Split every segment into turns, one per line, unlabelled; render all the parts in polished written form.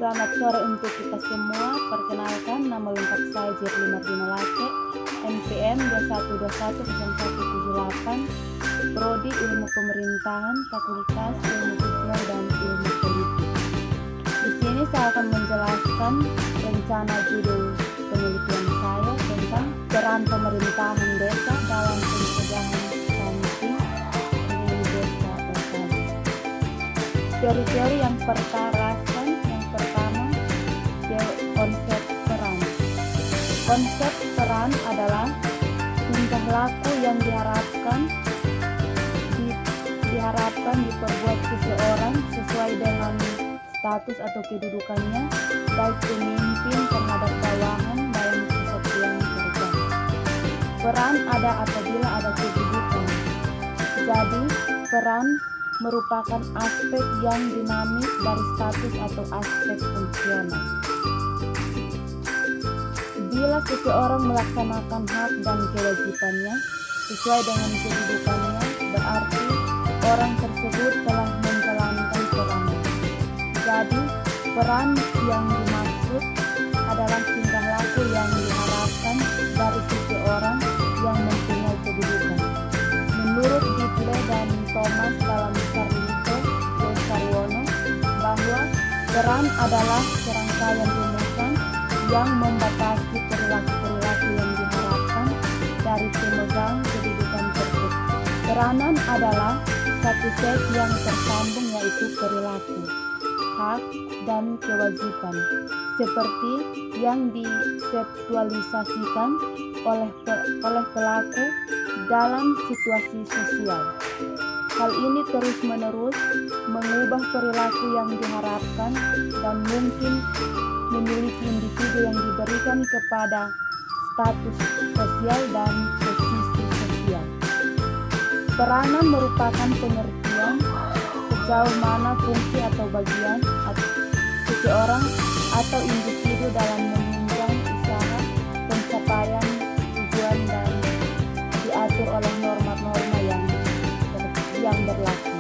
Selamat sore untuk kita semua. Perkenalkan, nama lengkap saya Jerly Mardina Lake, NPM 21210178, Prodi Ilmu Pemerintahan, Fakultas Ilmu Sosial dan Ilmu Politik. Di sini saya akan menjelaskan rencana judul penelitian saya tentang peran pemerintahan desa dalam pencegahan stunting di desa Osana. Teori-teori yang pertama, konsep peran. Konsep peran adalah tingkah laku yang diharapkan diperbuat seseorang sesuai dengan status atau kedudukannya, baik pemimpin terhadap bawahan dalam kesatuan kerja. Peran ada apabila ada kedudukan. Jadi, peran merupakan aspek yang dinamis dari status atau aspek fungsional. Bila seseorang melaksanakan hak dan kewajibannya sesuai dengan kedudukannya, berarti orang tersebut telah menjalankan perannya. Jadi, peran yang dimaksud adalah tingkah laku yang diharapkan dari seseorang yang mempunyai kedudukan. Menurut Ditle dan Thomas dalam Carlito Sarwono, bahwa peran adalah serangkaian rumusan yang membatasi perilaku-perilaku yang diharapkan dari pemegang kedudukan tersebut. Peranan adalah satu set yang tersambung, yaitu perilaku, hak, dan kewajiban, seperti yang diseptualisasikan oleh pelaku dalam situasi sosial. Hal ini terus-menerus mengubah perilaku yang diharapkan dan mungkin memiliki individu yang diberikan kepada status sosial dan posisi sosial. Peranan merupakan pengertian sejauh mana fungsi atau bagian seseorang atau individu dalam menunjang usaha pencapaian tujuan dan diatur oleh norma-norma yang berlaku.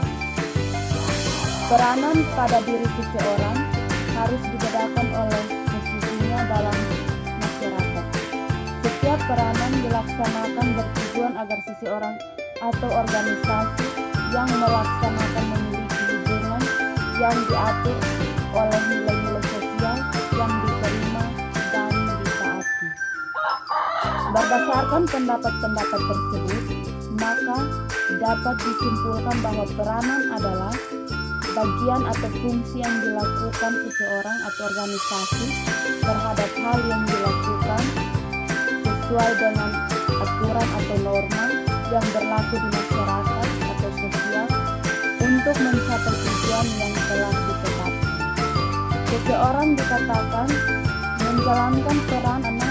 Peranan pada diri seseorang harus dibedakan oleh posisinya dalam masyarakat. Setiap peranan dilaksanakan bertujuan agar seseorang atau organisasi yang melaksanakan memiliki hubungan yang diatur oleh nilai-nilai sosial yang diterima dan ditaati. Berdasarkan pendapat-pendapat tersebut, maka dapat disimpulkan bahwa peranan adalah bagian atau fungsi yang dilakukan seseorang atau organisasi terhadap hal yang dilakukan sesuai dengan aturan atau norma yang berlaku di masyarakat atau sosial untuk mencapai tujuan yang telah ditetapkan. Seseorang dikatakan menjalankan peran karena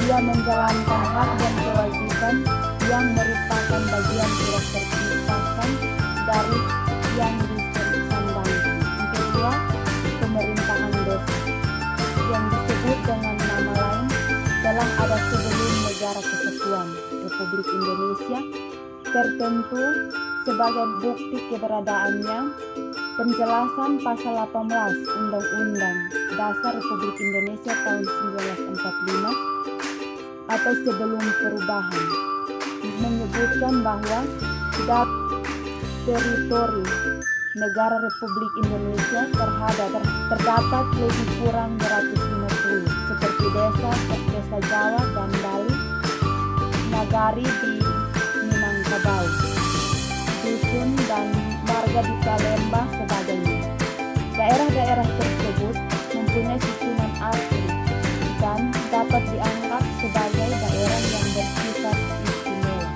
dia menjalankan hak dan kewajiban yang merupakan bagian tidak terpisahkan dari yang disandangkan. Yang kedua, pemerintahan desa yang disebut dengan nama lain telah ada sebelum Negara Kesatuan Republik Indonesia tertentu. Sebagai bukti keberadaannya, penjelasan pasal 18 Undang-Undang Dasar Republik Indonesia tahun 1945 atau sebelum perubahan menyebutkan bahwa teritori negara Republik Indonesia terdapat lebih kurang 250 seperti desa Jawa dan Bali, nagari di Minangkabau, dusun dan marga di Palembang sebagainya. Daerah-daerah tersebut mempunyai susunan asli dan dapat dianggap sebagai daerah yang bersifat istimewa,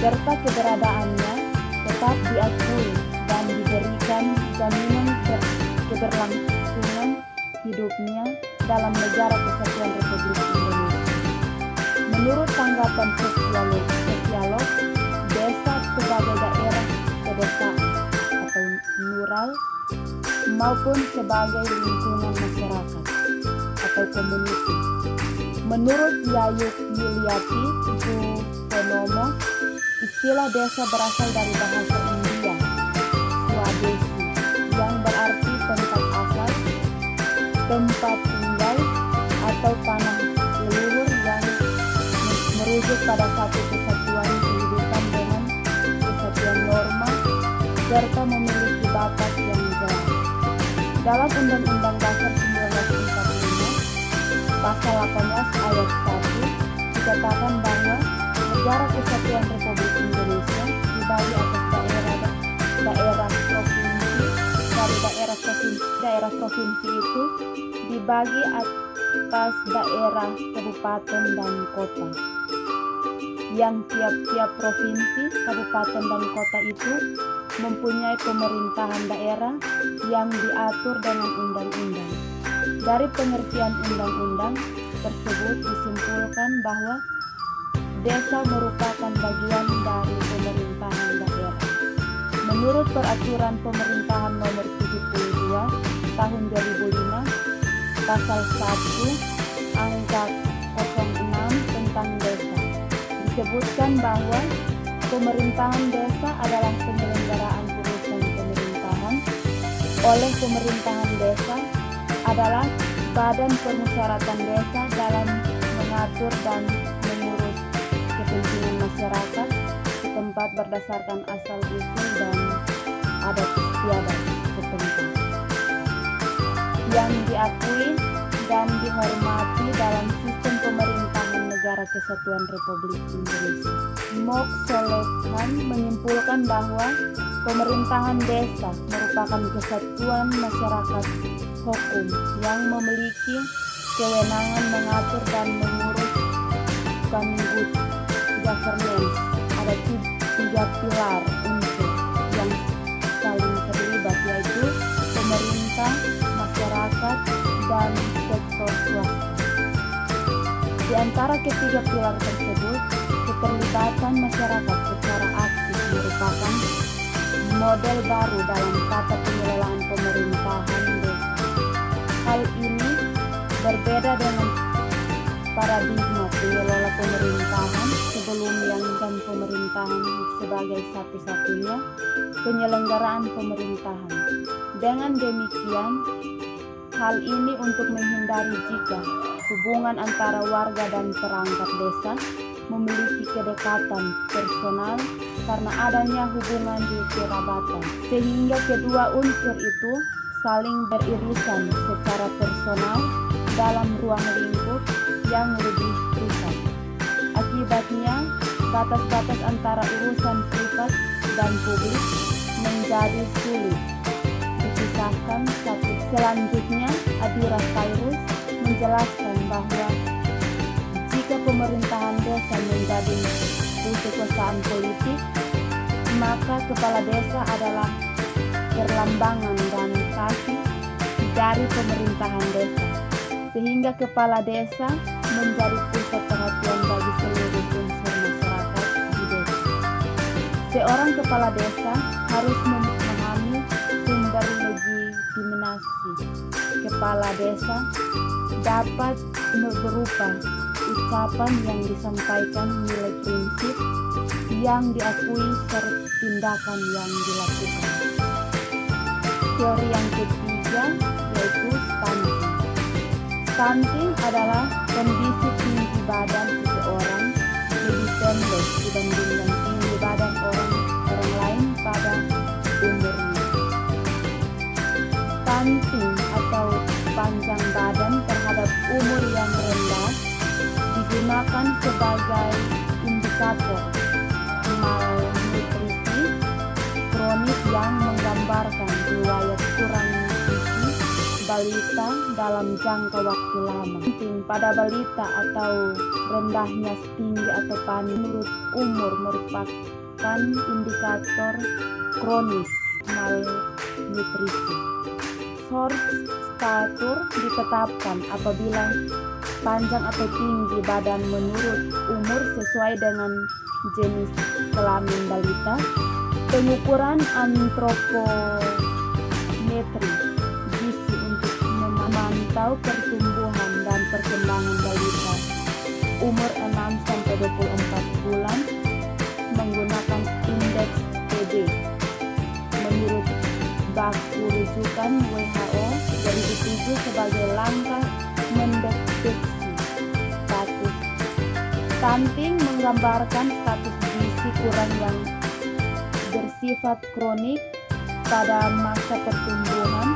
serta keberadaannya tetap diakui dan diberikan jaminan keberlangsungan hidupnya dalam Negara Kesatuan Republik Indonesia. Menurut tanggapan sosiolog, desa sebagai daerah pedesaan atau rural maupun sebagai lingkungan masyarakat atau komuniti. Menurut Yayu Yuliati Suponomo, istilah desa berasal dari bahasa India, Swadesi, yang berarti tempat asal tempat tinggal atau tanah leluhur yang merujuk pada satu kesatuan kehidupan dengan kesatuan norma serta memiliki batas yang jelas. Dalam Undang-Undang Dasar 1945, Pasal 18 ayat 1 dikatakan bahwa Negara Kesatuan Republik Indonesia dibagi atas daerah provinsi. Dari daerah provinsi itu dibagi atas daerah kabupaten dan kota. Yang tiap-tiap provinsi, kabupaten dan kota itu mempunyai pemerintahan daerah yang diatur dengan undang-undang. Dari pengertian undang-undang tersebut disimpulkan bahwa desa merupakan bagian dari pemerintahan daerah. Menurut Peraturan Pemerintahan Nomor 72 Tahun 2005, Pasal 1 Angka 06 tentang desa, disebutkan bahwa pemerintahan desa adalah penyelenggaraan urusan pemerintahan oleh pemerintahan desa adalah badan permusyawaratan desa dalam mengatur dan mengurus kepentingan masyarakat setempat berdasarkan asal-usul dan adat istiadat setempat yang diakui dan dihormati dalam sistem pemerintahan Negara Kesatuan Republik Indonesia. Mok Solekhan menyimpulkan bahwa pemerintahan desa merupakan kesatuan masyarakat hukum yang memiliki kewenangan mengatur dan mengurus good governance. Ada 3 pilar unsur yang saling terlibat, yaitu pemerintah, masyarakat, dan sektor swasta. Di antara ketiga pilar tersebut, keterlibatan masyarakat secara aktif merupakan model baru dalam tata pengelolaan pemerintahan desa. Hal ini berbeda dengan paradigma pengelola pemerintahan sebelumnya dan pemerintahan sebagai satu-satunya penyelenggaraan pemerintahan. Dengan demikian, hal ini untuk menghindari jika hubungan antara warga dan perangkat desa memiliki kedekatan personal karena adanya hubungan di kerabatan, sehingga kedua unsur itu saling beririsan secara personal dalam ruang lingkup yang lebih privat. Akibatnya, batas-batas antara urusan privat dan publik menjadi sulit dipisahkan satu. Selanjutnya, Adira Fairuz menjelaskan bahwa jika pemerintahan desa menjadi kekuasaan politik, maka kepala desa adalah perlambangan dan kaki dari pemerintahan desa, sehingga kepala desa menjadi pusat perhatian bagi seluruh unsur masyarakat di desa. Seorang kepala desa harus memahami sumber legitimasi kepala desa dapat berupa ucapan yang disampaikan, nilai prinsip yang diakui, serta tindakan yang dilakukan. Teori yang ketiga yaitu stunting. Stunting adalah kondisi tinggi badan seseorang lebih pendek dibandingkan tinggi badan orang lain pada umurnya. Stunting atau panjang badan terhadap umur yang rendah digunakan sebagai indikator malnutrisi kronis yang menggambarkan riwayat kurang gizi balita dalam jangka waktu lama. Stunting pada balita atau rendahnya tinggi atau panik menurut umur merupakan indikator kronis malnutrisi. Short statur ditetapkan apabila panjang atau tinggi badan menurut umur sesuai dengan jenis kelamin balita. Pengukuran antropometri gizi untuk memantau pertumbuhan dan perkembangan balita umur 6-24 bulan menggunakan indeks TB menurut baku rujukan WHO 2007 sebagai langkah mendeteksi status stunting, menggambarkan status gizi kurang yang bersifat kronik pada masa pertumbuhan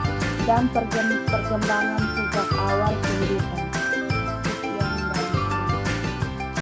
dan perkembangan sejak awal kehidupan.